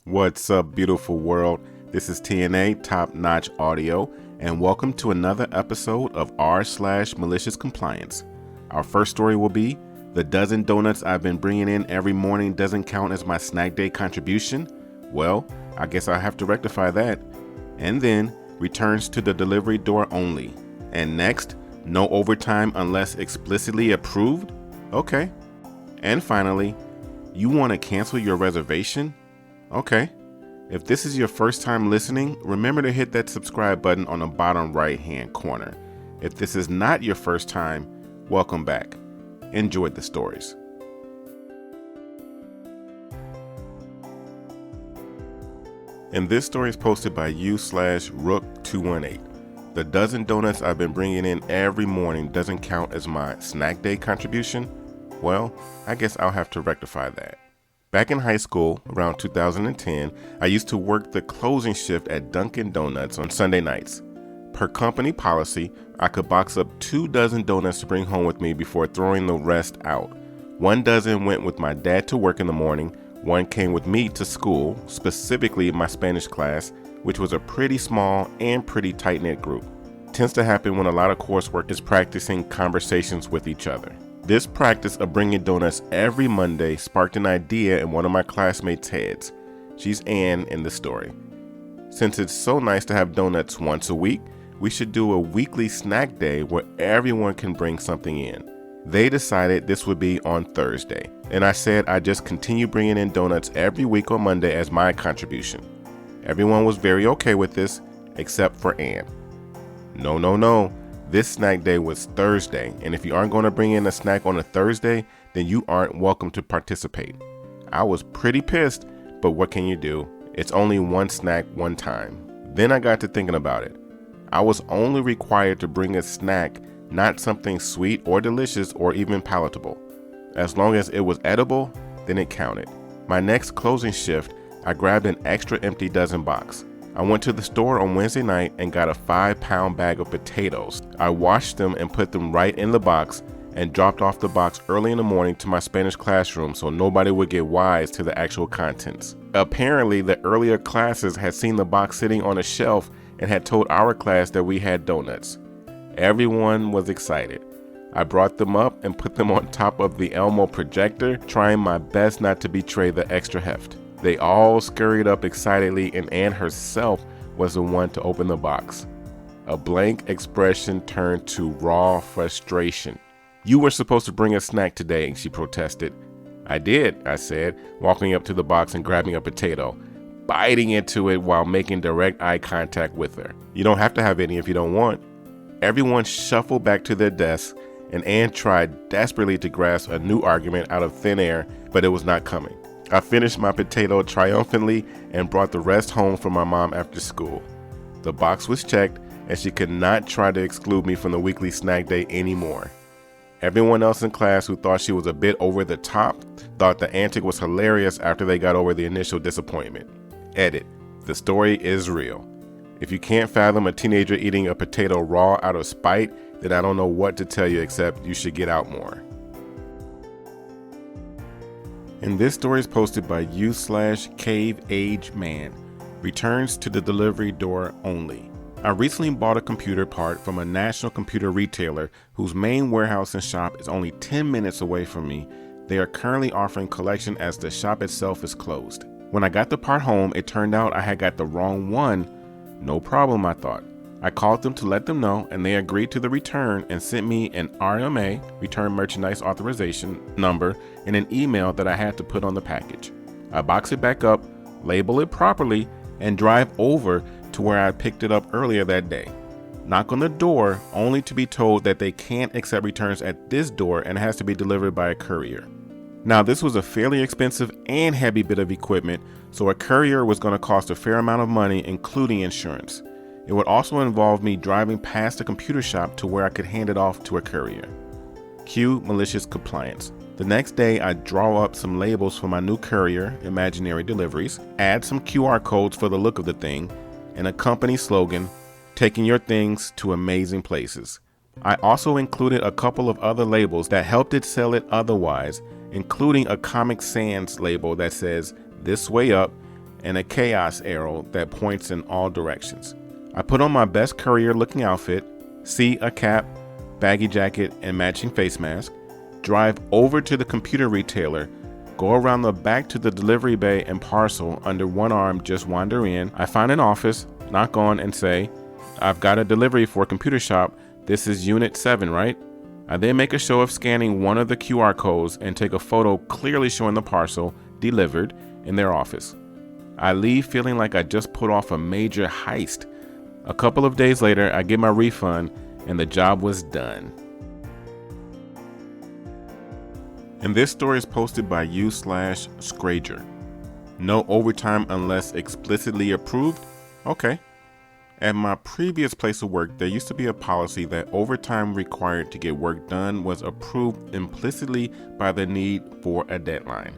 What's up, beautiful world? This is TNA, Top Notch Audio, and welcome to another episode of r/slash malicious compliance. Our first story will be, the dozen donuts I've been bringing in every morning doesn't count as my snack day contribution? Well, I guess I'll have to rectify that. And then, returns to the delivery door only. And next, no overtime unless explicitly approved? Okay. And finally, you want to cancel your reservation? Okay. If this is your first time listening, remember to hit that subscribe button on the bottom right hand corner. If this is not your first time, welcome back. Enjoy the stories. And this story is posted by u/rook218. The dozen donuts I've been bringing in every morning doesn't count as my snack day contribution? Well, I guess I'll have to rectify that. Back in high school, around 2010, I used to work the closing shift at Dunkin' Donuts on Sunday nights. Per company policy, I could box up 2 dozen donuts to bring home with me before throwing the rest out. 1 dozen went with my dad to work in the morning, 1 came with me to school, specifically my Spanish class, which was a pretty small and pretty tight-knit group. Tends to happen when a lot of coursework is practicing conversations with each other. This practice of bringing donuts every Monday sparked an idea in one of my classmates' heads. She's Anne in the story. Since it's so nice to have donuts once a week, we should do a weekly snack day where everyone can bring something in. They decided this would be on Thursday, and I said I'd just continue bringing in donuts every week on Monday as my contribution. Everyone was very okay with this, except for Anne. No. This snack day was Thursday, and if you aren't going to bring in a snack on a Thursday, then you aren't welcome to participate. I was pretty pissed, but what can you do? It's only one snack one time. Then I got to thinking about it. I was only required to bring a snack, not something sweet or delicious or even palatable. As long as it was edible, then it counted. My next closing shift, I grabbed an extra empty dozen box. I went to the store on Wednesday night and got a 5-pound bag of potatoes. I washed them and put them right in the box and dropped off the box early in the morning to my Spanish classroom so nobody would get wise to the actual contents. Apparently, the earlier classes had seen the box sitting on a shelf and had told our class that we had donuts. Everyone was excited. I brought them up and put them on top of the Elmo projector, trying my best not to betray the extra heft. They all scurried up excitedly, and Anne herself was the one to open the box. A blank expression turned to raw frustration. "You were supposed to bring a snack today," she protested. "I did," I said, walking up to the box and grabbing a potato, biting into it while making direct eye contact with her. "You don't have to have any if you don't want." Everyone shuffled back to their desks, and Anne tried desperately to grasp a new argument out of thin air, but it was not coming. I finished my potato triumphantly and brought the rest home for my mom after school. The box was checked, and she could not try to exclude me from the weekly snack day anymore. Everyone else in class who thought she was a bit over the top thought the antic was hilarious after they got over the initial disappointment. Edit: the story is real. If you can't fathom a teenager eating a potato raw out of spite, then I don't know what to tell you except you should get out more. And this story is posted by u/caveageman. Returns to the delivery door only. I recently bought a computer part from a national computer retailer whose main warehouse and shop is only 10 minutes away from me. They are currently offering collection as the shop itself is closed. When I got the part home, it turned out I had got the wrong one. No problem, I thought. I called them to let them know, and they agreed to the return and sent me an RMA, Return Merchandise Authorization number, and an email that I had to put on the package. I box it back up, label it properly, and drive over to where I picked it up earlier that day. Knock on the door, only to be told that they can't accept returns at this door and it has to be delivered by a courier. Now, this was a fairly expensive and heavy bit of equipment, so a courier was going to cost a fair amount of money, including insurance. It would also involve me driving past a computer shop to where I could hand it off to a courier. Cue malicious compliance. The next day, I draw up some labels for my new courier, Imaginary Deliveries, add some QR codes for the look of the thing, and a company slogan, taking your things to amazing places. I also included a couple of other labels that helped it sell it otherwise, including a Comic Sans label that says, "This way up," and a chaos arrow that points in all directions. I put on my best courier-looking outfit, see a cap, baggy jacket, and matching face mask, drive over to the computer retailer, go around the back to the delivery bay and parcel under one arm, just wander in. I find an office, knock on, and say, "I've got a delivery for a computer shop. This is Unit 7, right?" I then make a show of scanning one of the QR codes and take a photo clearly showing the parcel delivered in their office. I leave feeling like I just put off a major heist. A couple of days later, I get my refund and the job was done. And this story is posted by u/Scrager. No overtime unless explicitly approved? Okay. At my previous place of work, there used to be a policy that overtime required to get work done was approved implicitly by the need for a deadline.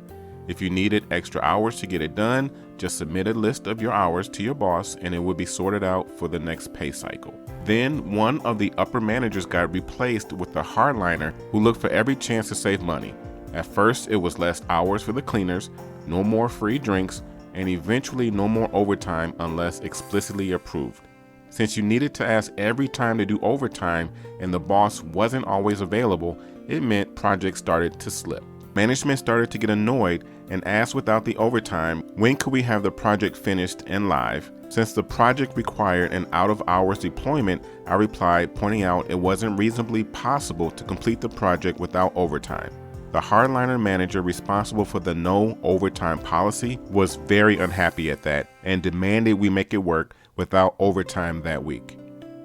If you needed extra hours to get it done, just submit a list of your hours to your boss and it would be sorted out for the next pay cycle. Then one of the upper managers got replaced with a hardliner who looked for every chance to save money. At first, it was less hours for the cleaners, no more free drinks, and eventually no more overtime unless explicitly approved. Since you needed to ask every time to do overtime and the boss wasn't always available, it meant projects started to slip. Management started to get annoyed and asked without the overtime, when could we have the project finished and live? Since the project required an out-of-hours deployment, I replied, pointing out it wasn't reasonably possible to complete the project without overtime. The hardliner manager responsible for the no overtime policy was very unhappy at that and demanded we make it work without overtime that week.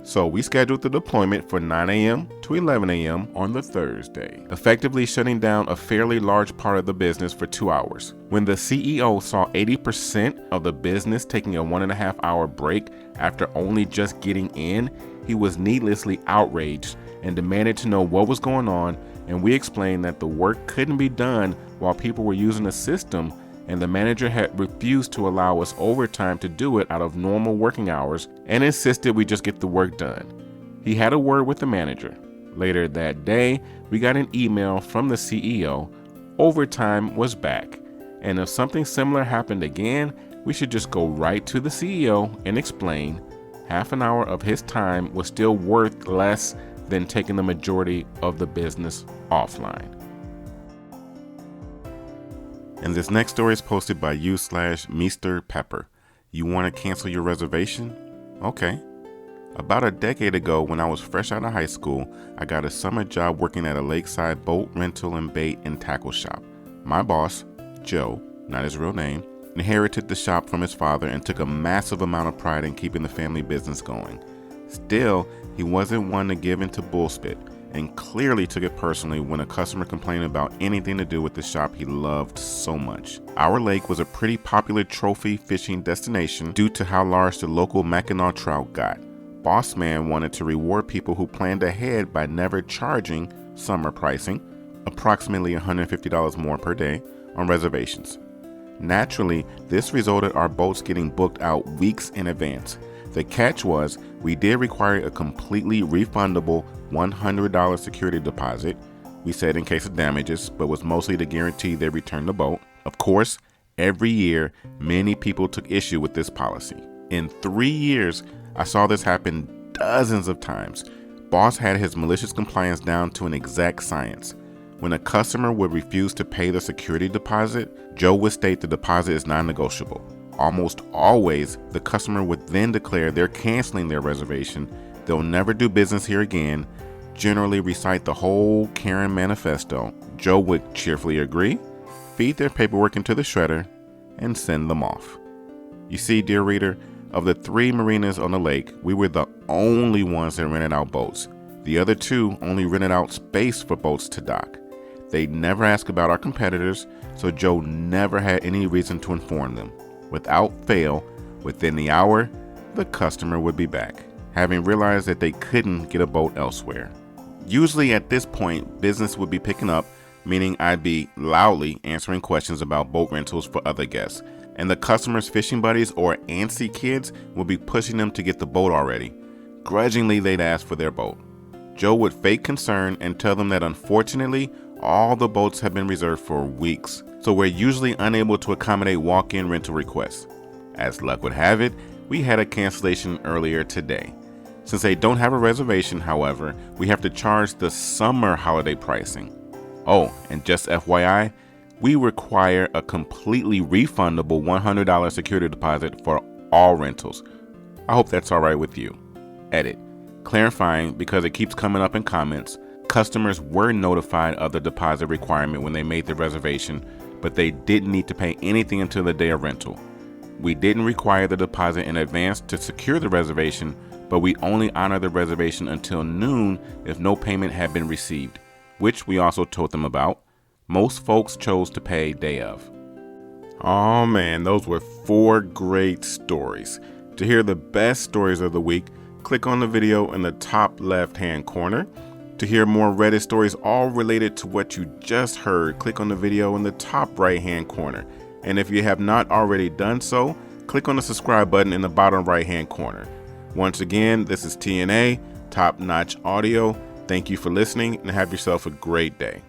So we scheduled the deployment for 9 a.m. to 11 a.m. on the Thursday, effectively shutting down a fairly large part of the business for 2 hours. When the CEO saw 80% of the business taking a 1.5 hour break after only just getting in, he was needlessly outraged and demanded to know what was going on, and we explained that the work couldn't be done while people were using the system, and the manager had refused to allow us overtime to do it out of normal working hours and insisted we just get the work done. He had a word with the manager. Later that day, we got an email from the CEO. Overtime was back, and if something similar happened again, we should just go right to the CEO and explain half an hour of his time was still worth less than taking the majority of the business offline. And this next story is posted by u/Mr. Pepper. You want to cancel your reservation? Okay. About a decade ago, when I was fresh out of high school, I got a summer job working at a lakeside boat rental and bait and tackle shop. My boss, Joe, not his real name, inherited the shop from his father and took a massive amount of pride in keeping the family business going. Still, he wasn't one to give in to bullspit, and clearly took it personally when a customer complained about anything to do with the shop he loved so much. Our lake was a pretty popular trophy fishing destination due to how large the local Mackinaw trout got. Boss man wanted to reward people who planned ahead by never charging summer pricing, approximately $150 more per day, on reservations. Naturally, this resulted our boats getting booked out weeks in advance. The catch was, we did require a completely refundable $100 security deposit, we said in case of damages, but was mostly to guarantee they return the boat. Of course, every year, many people took issue with this policy. In 3 years, I saw this happen dozens of times. Boss had his malicious compliance down to an exact science. When a customer would refuse to pay the security deposit, Joe would state the deposit is non-negotiable. Almost always, the customer would then declare they're canceling their reservation, they'll never do business here again, generally recite the whole Karen manifesto. Joe would cheerfully agree, feed their paperwork into the shredder, and send them off. You see, dear reader, of the 3 marinas on the lake, we were the only ones that rented out boats. The other 2 only rented out space for boats to dock. They never asked about our competitors, so Joe never had any reason to inform them. Without fail, within the hour, the customer would be back, having realized that they couldn't get a boat elsewhere. Usually at this point, business would be picking up, meaning I'd be loudly answering questions about boat rentals for other guests, and the customer's fishing buddies or antsy kids would be pushing them to get the boat already. Grudgingly, they'd ask for their boat. Joe would fake concern and tell them that unfortunately, all the boats have been reserved for weeks, so we're usually unable to accommodate walk-in rental requests. As luck would have it, we had a cancellation earlier today. Since they don't have a reservation, however, we have to charge the summer holiday pricing. Oh, and just FYI, we require a completely refundable $100 security deposit for all rentals. I hope that's all right with you. Edit. Clarifying, because it keeps coming up in comments, customers were notified of the deposit requirement when they made the reservation, but they didn't need to pay anything until the day of rental. We didn't require the deposit in advance to secure the reservation, but we only honor the reservation until noon if no payment had been received, which we also told them about. Most folks chose to pay day of. Oh man, those were 4 great stories. To hear the best stories of the week, click on the video in the top left-hand corner. To hear more Reddit stories all related to what you just heard, click on the video in the top right-hand corner. And if you have not already done so, click on the subscribe button in the bottom right-hand corner. Once again, this is TNA, Top Notch Audio. Thank you for listening and have yourself a great day.